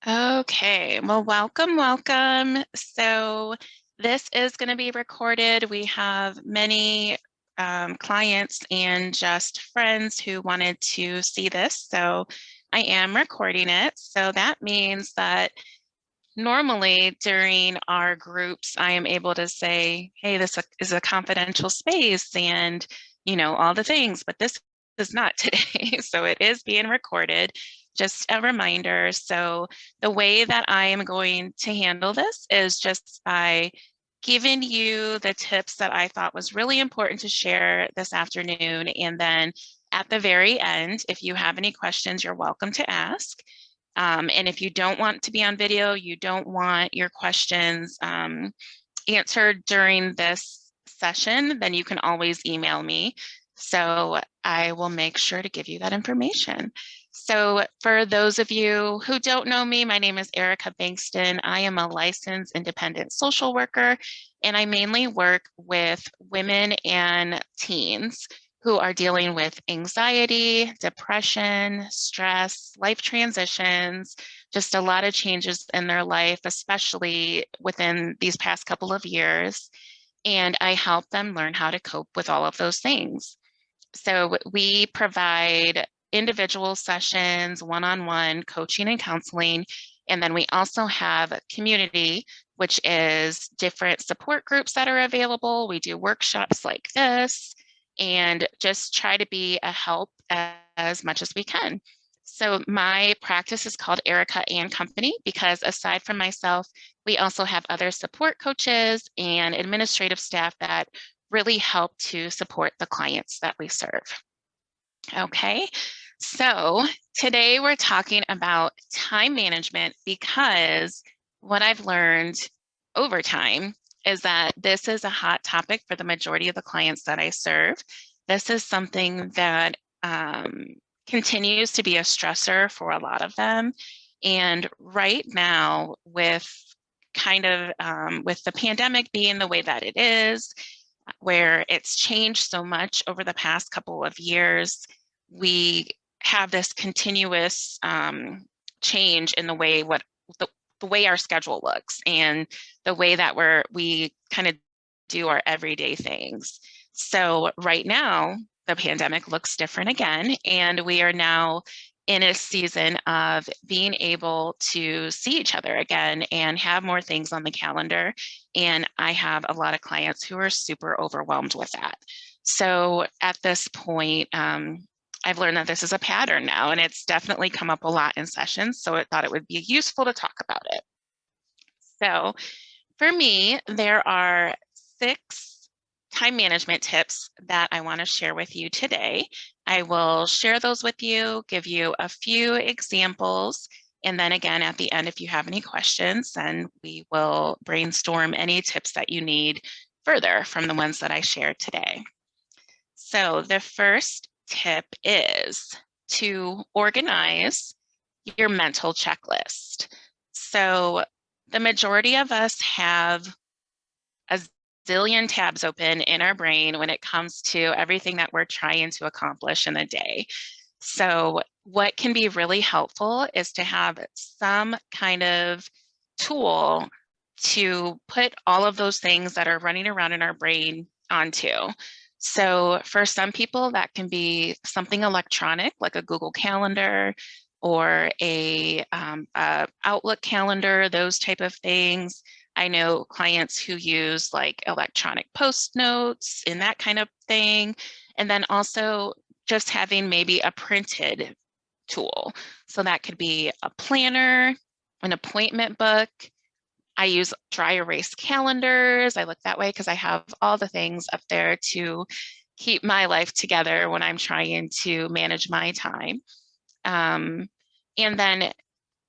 Okay, well, welcome. So this is going to be recorded. We have many clients and just friends who wanted to see this. So I am recording it. So that means that normally during our groups, I am able to say, hey, this is a confidential space and, all the things, but this is not today. So it is being recorded. Just a reminder. So the way that I am going to handle this is just by giving you the tips that I thought was really important to share this afternoon. And then at the very end, if you have any questions, you're welcome to ask. And if you don't want to be on video, you don't want your questions answered during this session, then you can always email me. So I will make sure to give you that information. So for those of you who don't know me, my name is Erica Bankston. I am a licensed independent social worker, and I mainly work with women and teens who are dealing with anxiety, depression, stress, life transitions, just a lot of changes in their life, especially within these past couple of years. And I help them learn how to cope with all of those things. So we provide individual sessions, one-on-one coaching and counseling. And then we also have community, which is different support groups that are available. We do workshops like this and just try to be a help as much as we can. So my practice is called Erica and Company because aside from myself, we also have other support coaches and administrative staff that really help to support the clients that we serve. Okay, so today we're talking about time management because what I've learned over time is that this is a hot topic for the majority of the clients that I serve. This is something that continues to be a stressor for a lot of them. And right now, with with the pandemic being the way that it is, where it's changed so much over the past couple of years, we have this continuous change in the way the way our schedule looks and the way that we kind of do our everyday things. So right now, the pandemic looks different again, and we are now in a season of being able to see each other again and have more things on the calendar. And I have a lot of clients who are super overwhelmed with that. So at this point, I've learned that this is a pattern now, and it's definitely come up a lot in sessions. So I thought it would be useful to talk about it. So for me, there are 6 time management tips that I want to share with you today. I will share those with you, give you a few examples, and then again, at the end, if you have any questions, then we will brainstorm any tips that you need further from the ones that I shared today. So the first tip is to organize your mental checklist. So the majority of us have a zillion tabs open in our brain when it comes to everything that we're trying to accomplish in a day. So what can be really helpful is to have some kind of tool to put all of those things that are running around in our brain onto. So for some people, that can be something electronic like a Google Calendar or a Outlook calendar, those type of things. I know clients who use like electronic post notes and that kind of thing. And then also just having maybe a printed tool. So that could be a planner, an appointment book. I use dry erase calendars. I look that way because I have all the things up there to keep my life together when I'm trying to manage my time. And then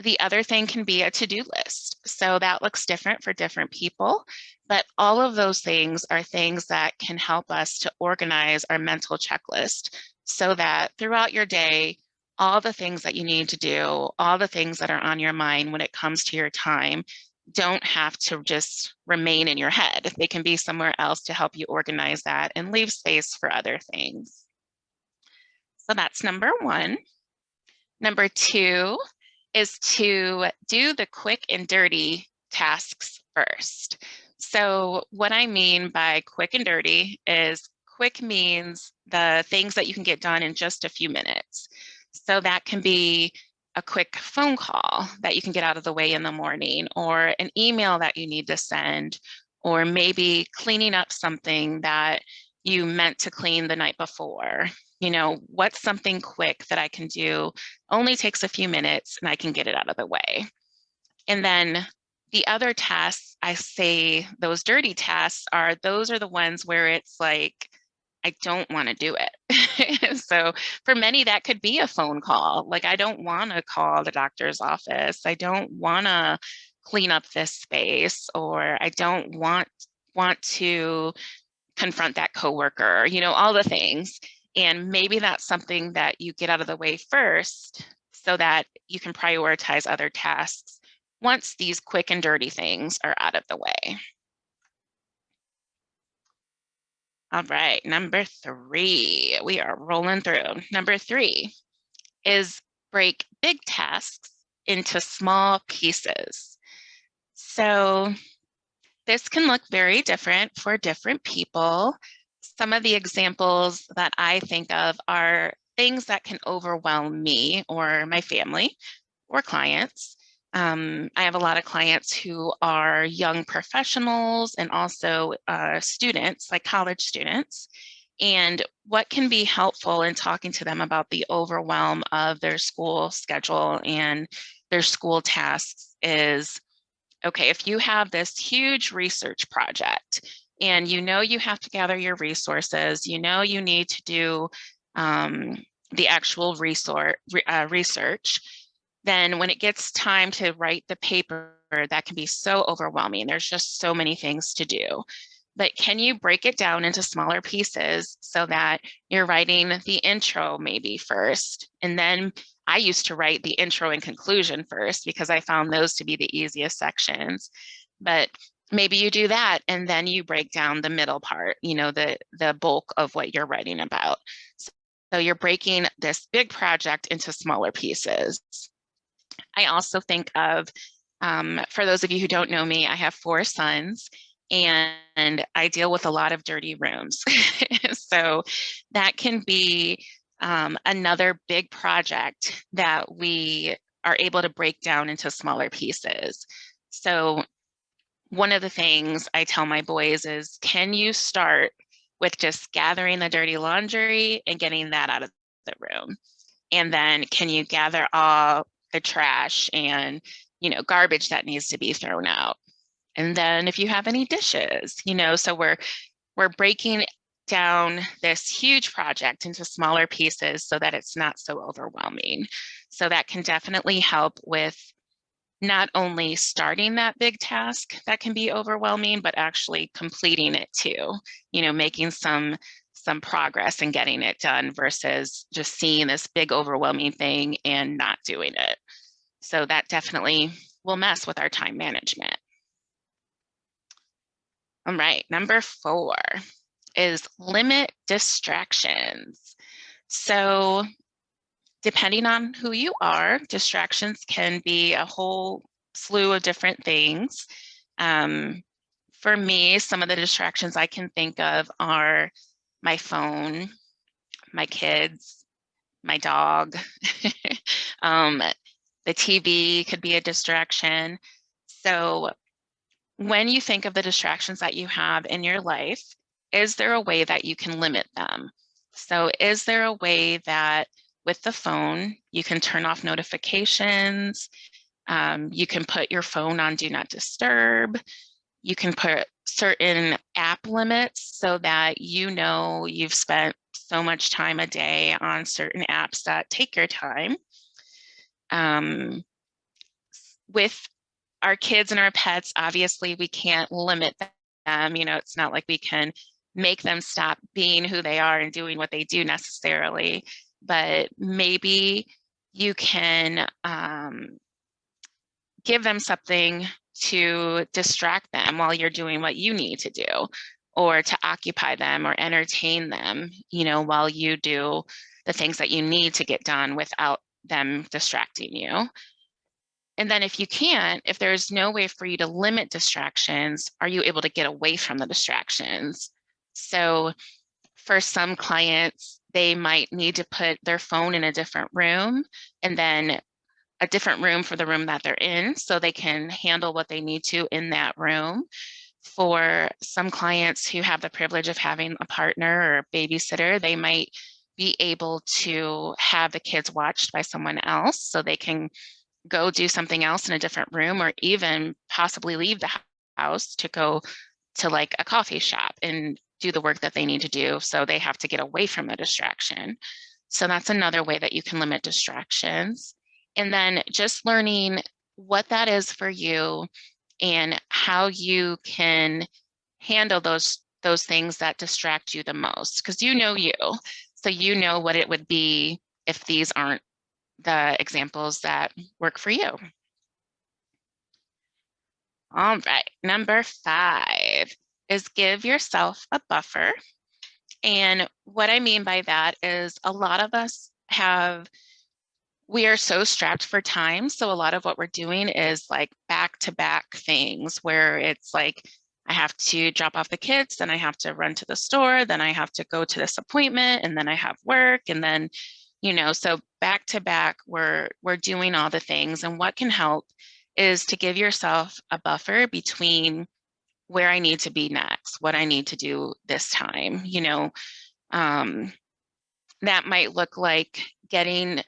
the other thing can be a to-do list. So that looks different for different people, but all of those things are things that can help us to organize our mental checklist so that throughout your day, all the things that you need to do, all the things that are on your mind when it comes to your time, don't have to just remain in your head. They can be somewhere else to help you organize that and leave space for other things. So that's number 1. Number 2 is to do the quick and dirty tasks first. So what I mean by quick and dirty is quick means the things that you can get done in just a few minutes. So that can be a quick phone call that you can get out of the way in the morning, or an email that you need to send, or maybe cleaning up something that you meant to clean the night before. You know, what's something quick that I can do, only takes a few minutes and I can get it out of the way. And then the other tasks, I say those dirty tasks those are the ones where it's like, I don't want to do it. So for many, that could be a phone call. Like, I don't want to call the doctor's office. I don't want to clean up this space, or I don't want to confront that coworker, you know, all the things. And maybe that's something that you get out of the way first so that you can prioritize other tasks once these quick and dirty things are out of the way. All right, number 3, we are rolling through. Number 3 is break big tasks into small pieces. So this can look very different for different people. Some of the examples that I think of are things that can overwhelm me or my family or clients. I have a lot of clients who are young professionals and also students, like college students. And what can be helpful in talking to them about the overwhelm of their school schedule and their school tasks is, okay, if you have this huge research project and you know you have to gather your resources, you know you need to do the actual research, then when it gets time to write the paper, that can be so overwhelming. There's just so many things to do. But can you break it down into smaller pieces so that you're writing the intro maybe first, and then I used to write the intro and conclusion first because I found those to be the easiest sections. But maybe you do that and then you break down the middle part, you know, the bulk of what you're writing about. So you're breaking this big project into smaller pieces. I also think of, for those of you who don't know me, I have 4 sons and I deal with a lot of dirty rooms. So that can be another big project that we are able to break down into smaller pieces. So one of the things I tell my boys is, can you start with just gathering the dirty laundry and getting that out of the room? And then can you gather all the trash and, you know, garbage that needs to be thrown out? And then if you have any dishes, you know, so we're breaking down this huge project into smaller pieces so that it's not so overwhelming. So that can definitely help with not only starting that big task that can be overwhelming, but actually completing it too, you know, making some progress and getting it done versus just seeing this big overwhelming thing and not doing it. So that definitely will mess with our time management. All right, number 4 is limit distractions. So depending on who you are, distractions can be a whole slew of different things. For me, some of the distractions I can think of are my phone, my kids, my dog. The TV could be a distraction. So when you think of the distractions that you have in your life, is there a way that you can limit them? So is there a way that with the phone, you can turn off notifications, you can put your phone on Do Not Disturb, you can put certain app limits so that you know you've spent so much time a day on certain apps that take your time. With our kids and our pets, obviously we can't limit them. You know, it's not like we can make them stop being who they are and doing what they do necessarily, but maybe you can give them something to distract them while you're doing what you need to do, or to occupy them or entertain them, you know, while you do the things that you need to get done without them distracting you. And then if you can't, if there's no way for you to limit distractions, are you able to get away from the distractions? So for some clients, they might need to put their phone in a different room and then a different room for the room that they're in so they can handle what they need to in that room. For some clients who have the privilege of having a partner or a babysitter, they might be able to have the kids watched by someone else so they can go do something else in a different room, or even possibly leave the house to go to like a coffee shop and do the work that they need to do. So they have to get away from the distraction. So that's another way that you can limit distractions. And then just learning what that is for you and how you can handle those things that distract you the most, because you know you. So you know what it would be if these aren't the examples that work for you. All right, number 5 is give yourself a buffer. And what I mean by that is a lot of us we are so strapped for time. So a lot of what we're doing is like back-to-back things where it's like, I have to drop off the kids, then I have to run to the store, then I have to go to this appointment, and then I have work, and then, so back to back, we're doing all the things. And what can help is to give yourself a buffer between where I need to be next, what I need to do this time. Um, that might look like getting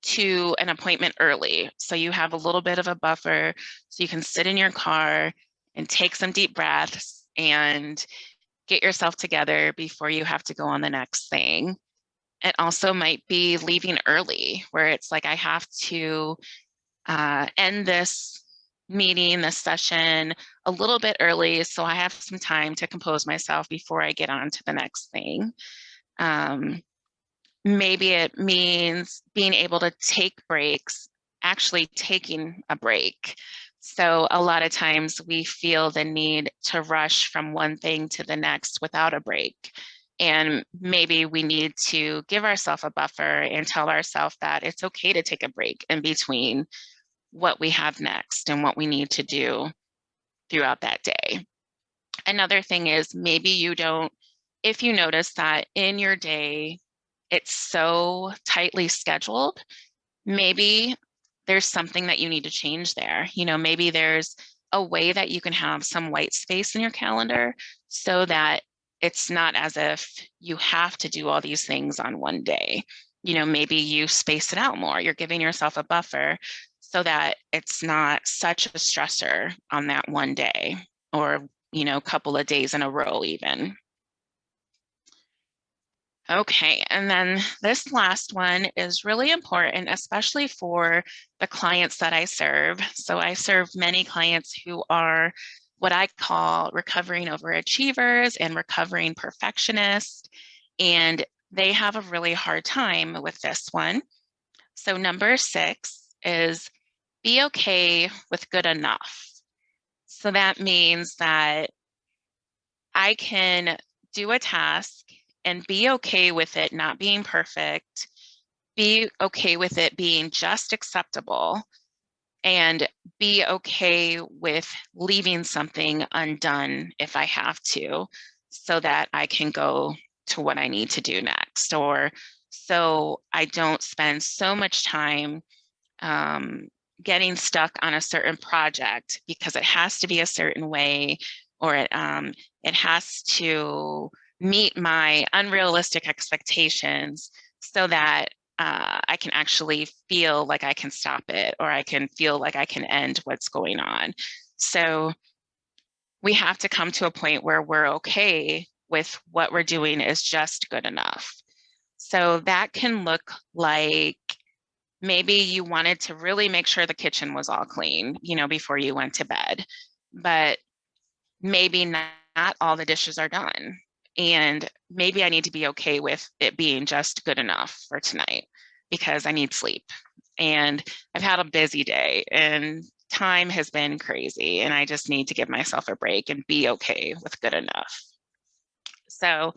to an appointment early. So you have a little bit of a buffer so you can sit in your car and take some deep breaths and get yourself together before you have to go on the next thing. It also might be leaving early, where it's like I have to end this meeting, this session a little bit early so I have some time to compose myself before I get on to the next thing. Maybe it means being able to take breaks, actually taking a break. So a lot of times we feel the need to rush from one thing to the next without a break. And maybe we need to give ourselves a buffer and tell ourselves that it's okay to take a break in between what we have next and what we need to do throughout that day. Another thing is maybe if you notice that in your day, it's so tightly scheduled, maybe there's something that you need to change there. Maybe there's a way that you can have some white space in your calendar so that it's not as if you have to do all these things on one day. Maybe you space it out more. You're giving yourself a buffer so that it's not such a stressor on that one day or, couple of days in a row even. Okay, and then this last one is really important, especially for the clients that I serve. So I serve many clients who are what I call recovering overachievers and recovering perfectionists, and they have a really hard time with this one. So number 6 is be okay with good enough. So that means that I can do a task and be okay with it not being perfect, be okay with it being just acceptable, and be okay with leaving something undone if I have to, so that I can go to what I need to do next, or so I don't spend so much time getting stuck on a certain project because it has to be a certain way, or it has to meet my unrealistic expectations so that I can actually feel like I can stop it, or I can feel like I can end what's going on. So we have to come to a point where we're okay with what we're doing is just good enough. So that can look like maybe you wanted to really make sure the kitchen was all clean, before you went to bed, but maybe not all the dishes are done. And maybe I need to be okay with it being just good enough for tonight because I need sleep. And I've had a busy day and time has been crazy, and I just need to give myself a break and be okay with good enough. So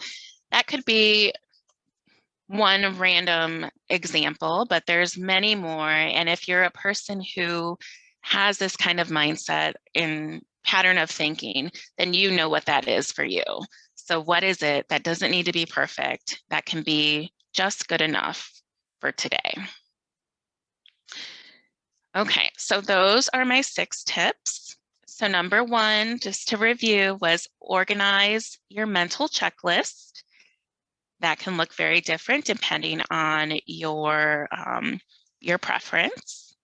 that could be one random example, but there's many more. And if you're a person who has this kind of mindset and pattern of thinking, then you know what that is for you. So what is it that doesn't need to be perfect, that can be just good enough for today? Okay, so those are my 6 tips. So number 1, just to review, was organize your mental checklist. That can look very different depending on your preference.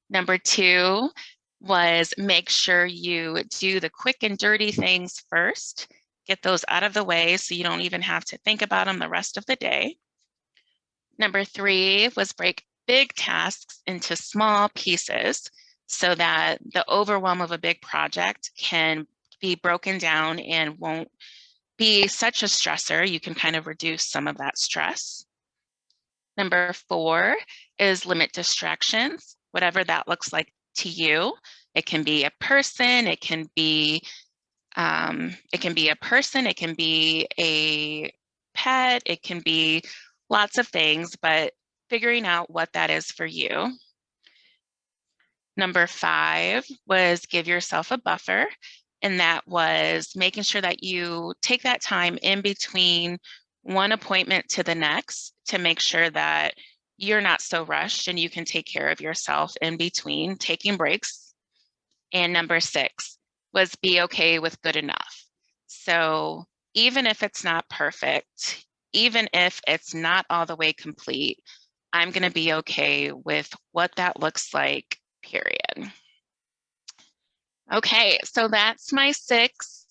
Number 2 was make sure you do the quick and dirty things first. Get those out of the way so you don't even have to think about them the rest of the day. Number 3 was break big tasks into small pieces so that the overwhelm of a big project can be broken down and won't be such a stressor. You can kind of reduce some of that stress. Number 4 is limit distractions, whatever that looks like to you. It can be a person, it can be a person, it can be a pet, it can be lots of things, but figuring out what that is for you. Number 5 was give yourself a buffer, and that was making sure that you take that time in between one appointment to the next to make sure that you're not so rushed and you can take care of yourself in between taking breaks. And number 6 was be okay with good enough. So even if it's not perfect, even if it's not all the way complete, I'm going to be okay with what that looks like, period. Okay, so that's my 6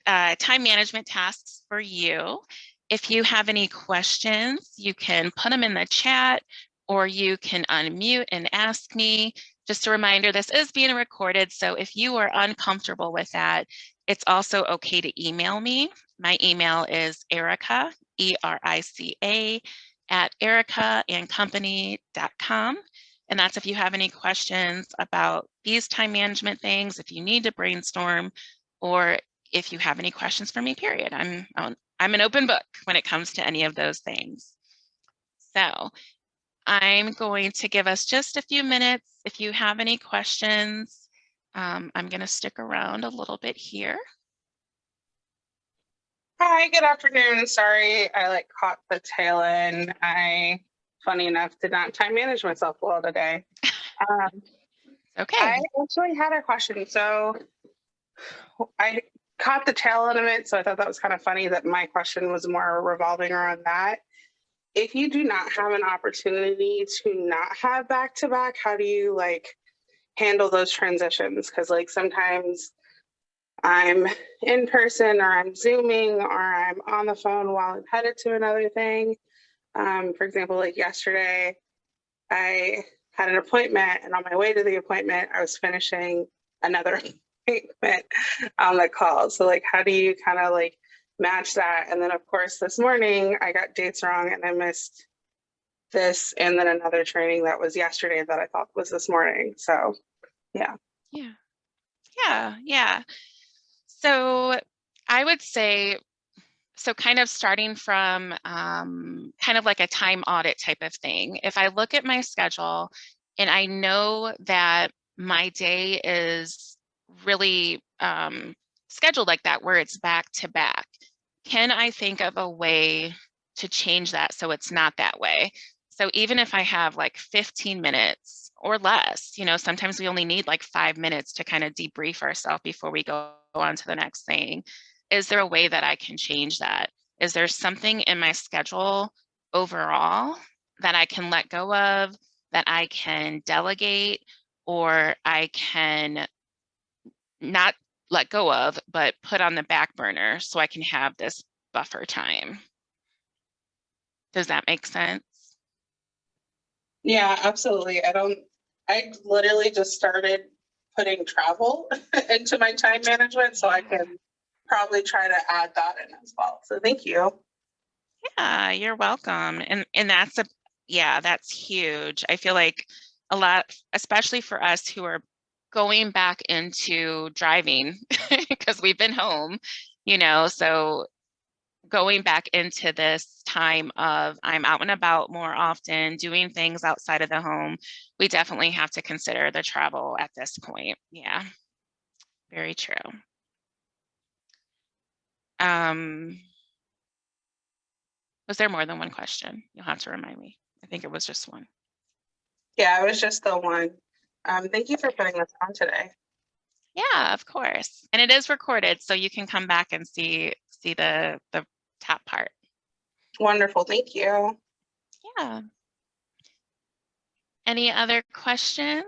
time management tasks for you. If you have any questions, you can put them in the chat or you can unmute and ask me. Just a reminder, this is being recorded, so if you are uncomfortable with that, it's also okay to email me. My email is Erica, ERICA, @ericaandcompany.com. And that's if you have any questions about these time management things, if you need to brainstorm, or if you have any questions for me, period. I'm an open book when it comes to any of those things. So I'm going to give us just a few minutes. If you have any questions, I'm going to stick around a little bit here. Hi, good afternoon. Sorry, I caught the tail end. Funny enough, did not time manage myself well today. Okay. I actually had a question. So I caught the tail end of it, so I thought that was kind of funny that my question was more revolving around that. If you do not have an opportunity to not have back to back, how do you handle those transitions? Because sometimes I'm in person or I'm Zooming or I'm on the phone while I'm headed to another thing. For example, yesterday, I had an appointment, and on my way to the appointment, I was finishing another appointment on the call. So how do you kind of match that? And then of course, this morning I got dates wrong and I missed this and then another training that was yesterday that I thought was this morning. So yeah. Yeah. So I would say, so kind of starting from kind of like a time audit type of thing. If I look at my schedule and I know that my day is really scheduled like that, where it's back to back, can I think of a way to change that so it's not that way? So even if I have 15 minutes or less, sometimes we only need 5 minutes to kind of debrief ourselves before we go on to the next thing. Is there a way that I can change that? Is there something in my schedule overall that I can let go of, that I can delegate, or I can not let go of, but put on the back burner so I can have this buffer time? Does that make sense? Yeah, absolutely. I literally just started putting travel into my time management, so I can probably try to add that in as well. So thank you. Yeah, you're welcome. And that's huge. I feel like a lot, especially for us who are going back into driving because we've been home, so going back into this time of I'm out and about more often, doing things outside of the home, we definitely have to consider the travel at this point. Yeah, very true. Was there more than one question? You'll have to remind me. I think it was just one. Yeah, it was just the one. Thank you for putting this on today. Yeah, of course. And it is recorded, so you can come back and see the top part. Wonderful, thank you. Yeah. Any other questions?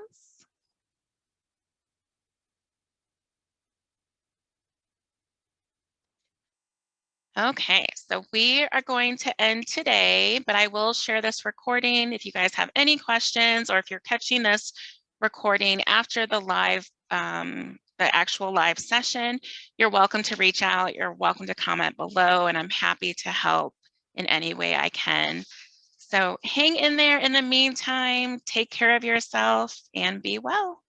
Okay, so we are going to end today, but I will share this recording. If you guys have any questions, or if you're catching this recording after the live, the actual live session, you're welcome to reach out. You're welcome to comment below, and I'm happy to help in any way I can. So hang in there in the meantime, take care of yourself and be well.